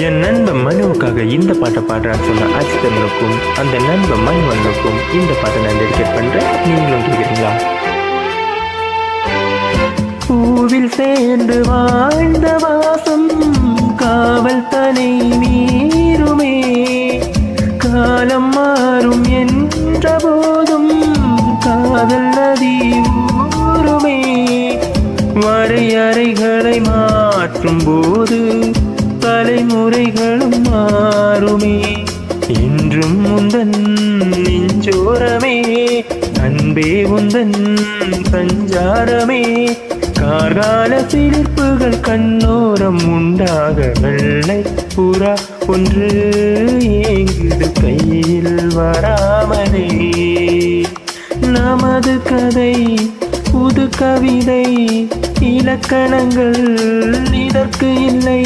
என் நண்பன் மனுவுக்காக இந்த பாட்டை பாடுறான்னு சொன்ன அஜித்தனுக்கும் அந்த நண்பன் மனுவனுக்கும் இந்த பாட்டை நான் டெடிகேட் பண்றேன். நீங்களும் கேட்குறீங்களா? பூவில் சேர்ந்து வாழ்ந்த வாசம் காவல் தனை மீறுமே, காலம் மாறும் என்ற போதும் காதல் நதி ஊறுமே, வரையறைகளை மாற்றும் போது தலைமுறைகளும் மாறுமே, என்றும் உந்தன் நெஞ்சோரமே அன்பே உந்தன் சஞ்சாரமே, கார்கால சிரிப்புகள் கண்ணோரம் உண்டாக வெள்ளை புறா ஒன்று ஏங்குது கையில் வராமலே, நமது கதை புது கவிதை இலக்கணங்கள் இதற்கு இல்லை.